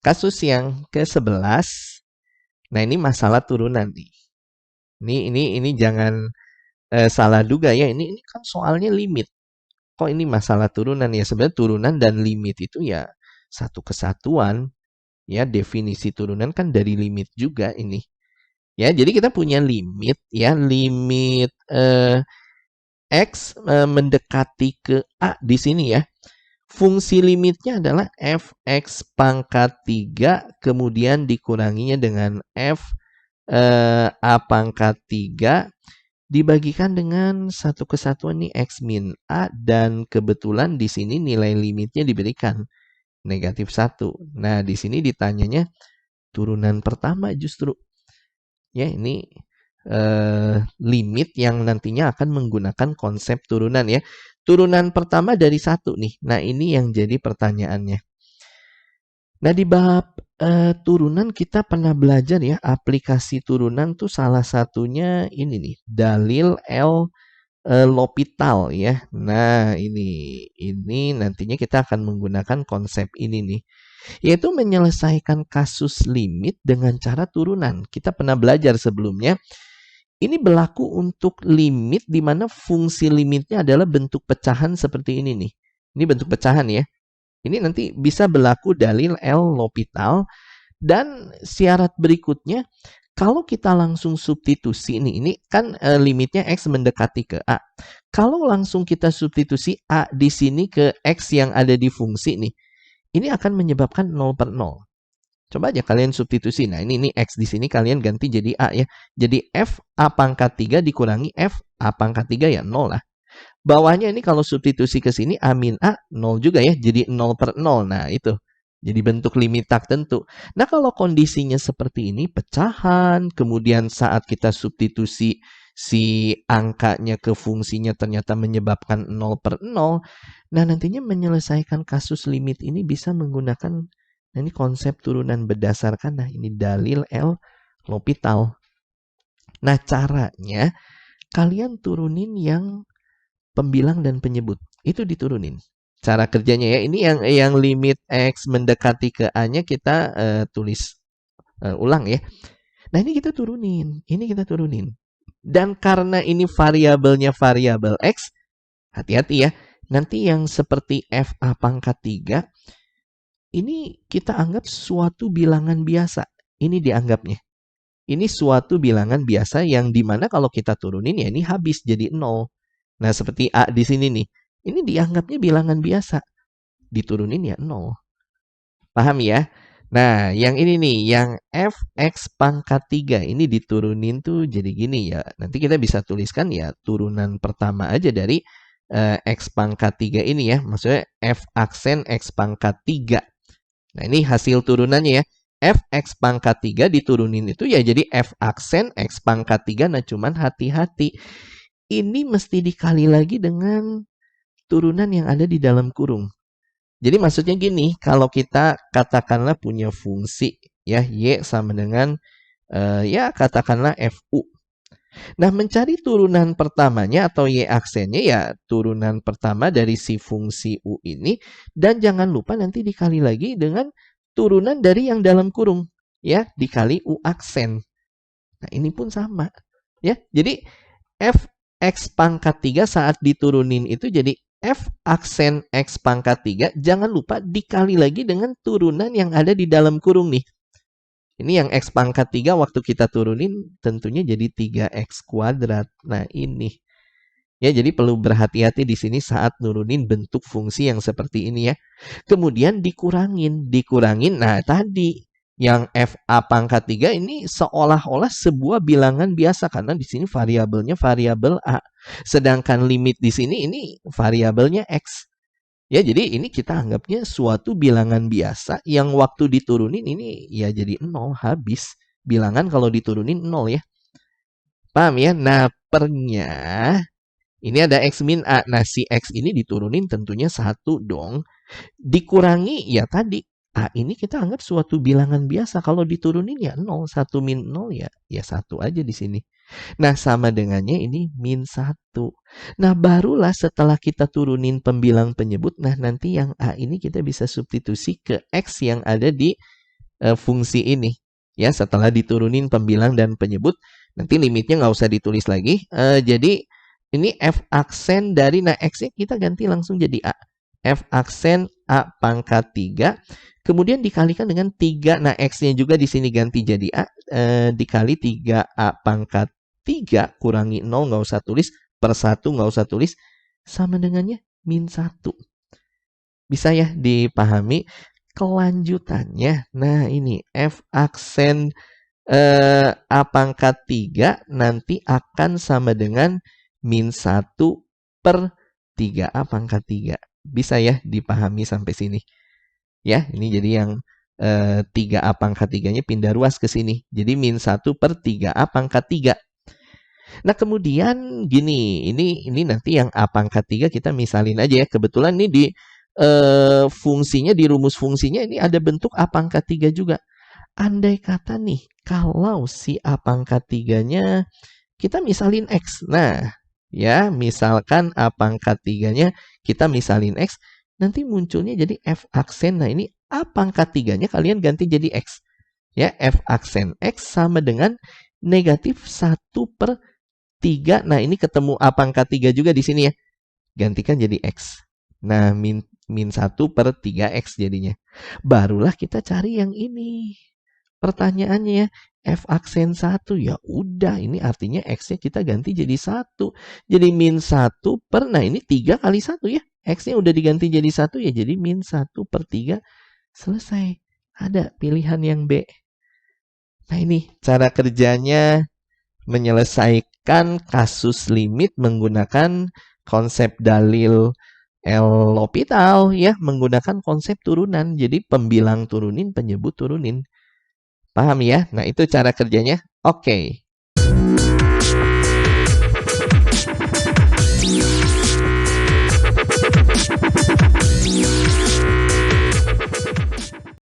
kasus yang ke-11. Nah, ini masalah turunan nih. Ini jangan salah duga ya. Ini kan soalnya limit. Kok ini masalah turunan ya? Sebenarnya turunan dan limit itu ya satu kesatuan. Ya, definisi turunan kan dari limit juga ini. Ya, jadi kita punya limit ya, limit X mendekati ke A di sini ya. Fungsi limitnya adalah fx pangkat 3 kemudian dikuranginya dengan f a pangkat 3 dibagikan dengan satu kesatuan nih x min a, dan kebetulan di sini nilai limitnya diberikan negatif 1. Nah, di sini ditanyanya turunan pertama justru. Ya, ini limit yang nantinya akan menggunakan konsep turunan ya. Turunan pertama dari 1 nih. Nah, ini yang jadi pertanyaannya. Nah, di bab turunan kita pernah belajar ya, aplikasi turunan tuh salah satunya ini nih, dalil L'Hopital ya. Nah, ini nantinya kita akan menggunakan konsep ini nih, yaitu menyelesaikan kasus limit dengan cara turunan. Kita pernah belajar sebelumnya. Ini berlaku untuk limit di mana fungsi limitnya adalah bentuk pecahan seperti ini nih. Ini bentuk pecahan ya. Ini nanti bisa berlaku dalil L'Hopital. Dan syarat berikutnya, kalau kita langsung substitusi ini kan limitnya X mendekati ke A. Kalau langsung kita substitusi A di sini ke X yang ada di fungsi nih, ini akan menyebabkan 0 per 0. Coba aja kalian substitusi. Nah, ini X di sini kalian ganti jadi A ya. Jadi F A pangkat 3 dikurangi F A pangkat 3 ya 0 lah. Bawahnya ini kalau substitusi ke sini A min A 0 juga ya. Jadi 0 per 0. Nah, itu. Jadi bentuk limit tak tentu. Nah, kalau kondisinya seperti ini, pecahan, kemudian saat kita substitusi si angkanya ke fungsinya ternyata menyebabkan 0 per 0. Nah, nantinya menyelesaikan kasus limit ini bisa menggunakan ini konsep turunan berdasarkan, nah ini dalil L'Hopital. Nah, caranya kalian turunin yang pembilang dan penyebut. Itu diturunin. Cara kerjanya ya, ini yang limit X mendekati ke A-nya kita tulis ulang ya. Nah, ini kita turunin. Dan karena ini variabelnya variabel X, hati-hati ya. Nanti yang seperti FA pangkat 3, ini kita anggap suatu bilangan biasa. Ini dianggapnya. Ini suatu bilangan biasa yang dimana kalau kita turunin ya ini habis jadi 0. Nah, seperti A di sini nih. Ini dianggapnya bilangan biasa. Diturunin ya 0. Paham ya? Nah, yang ini nih, yang fx pangkat 3 ini diturunin tuh jadi gini ya. Nanti kita bisa tuliskan ya turunan pertama aja dari x pangkat 3 ini ya. Maksudnya f aksen x pangkat 3. Nah, ini hasil turunannya ya. Fx pangkat 3 diturunin itu ya jadi f aksen x pangkat 3. Nah, cuman hati-hati. Ini mesti dikali lagi dengan turunan yang ada di dalam kurung. Jadi maksudnya gini, kalau kita katakanlah punya fungsi ya y sama dengan ya katakanlah fu. Nah, mencari turunan pertamanya atau y aksennya ya turunan pertama dari si fungsi u ini, dan jangan lupa nanti dikali lagi dengan turunan dari yang dalam kurung ya, dikali u aksen. Nah, ini pun sama ya. Jadi fx pangkat 3 saat diturunin itu jadi f aksen x pangkat 3, jangan lupa dikali lagi dengan turunan yang ada di dalam kurung nih. Ini yang x pangkat 3 waktu kita turunin tentunya jadi 3x kuadrat. Nah, ini. Ya, jadi perlu berhati-hati di sini saat nurunin bentuk fungsi yang seperti ini ya. Kemudian dikurangin. Nah, tadi yang f a pangkat 3 ini seolah-olah sebuah bilangan biasa karena di sini variabelnya variabel a. Sedangkan limit di sini ini variabelnya x. Ya, jadi ini kita anggapnya suatu bilangan biasa yang waktu diturunin ini ya jadi 0, habis. Bilangan kalau diturunin 0 ya. Paham ya? Nah, pernya ini ada x min a. Nah, si x ini diturunin tentunya 1 dong. Dikurangi ya tadi. A ini kita anggap suatu bilangan biasa. Kalau diturunin ya 0. 1 min 0 ya 1 aja di sini. Nah, sama dengannya ini min 1. Nah, barulah setelah kita turunin pembilang penyebut, nah nanti yang A ini kita bisa substitusi ke X yang ada di fungsi ini. Ya, setelah diturunin pembilang dan penyebut, nanti limitnya nggak usah ditulis lagi. Jadi ini F aksen dari, nah X-nya kita ganti langsung jadi A. F aksen A pangkat 3, kemudian dikalikan dengan 3. Nah, X-nya juga di sini ganti jadi A, dikali 3A pangkat 3 kurangi 0, nggak usah tulis, per 1 nggak usah tulis, sama dengannya min 1. Bisa ya dipahami? Kelanjutannya, nah ini F aksen A pangkat 3 nanti akan sama dengan min 1 per 3A pangkat 3. Bisa ya dipahami sampai sini? Ya, ini jadi yang 3A pangkat 3-nya pindah ruas ke sini. Jadi min 1 per 3A pangkat 3. Nah, kemudian gini, ini nanti yang A pangkat 3 kita misalin aja ya. Kebetulan ini di fungsinya, di rumus fungsinya ini ada bentuk A pangkat 3 juga. Andai kata nih, kalau si A pangkat 3-nya kita misalin X. Nah, ya, misalkan A pangkat 3-nya kita misalin X, nanti munculnya jadi F aksen. Nah, ini A pangkat 3-nya kalian ganti jadi X. Ya, F aksen X sama dengan negatif 1 per 3. Nah, ini ketemu A pangkat 3 juga di sini ya. Gantikan jadi X. Nah, min 1 per 3X jadinya. Barulah kita cari yang ini. Pertanyaannya ya, F aksen 1. Ya udah, ini artinya X-nya kita ganti jadi 1. Jadi min 1 per, nah ini 3 kali 1 ya. X-nya udah diganti jadi 1 ya, jadi min 1 per 3. Selesai. Ada pilihan yang B. Nah ini cara kerjanya menyelesaikan kasus limit menggunakan konsep dalil L'Hopital ya, menggunakan konsep turunan. Jadi pembilang turunin, penyebut turunin. Paham ya? Nah, itu cara kerjanya. Oke.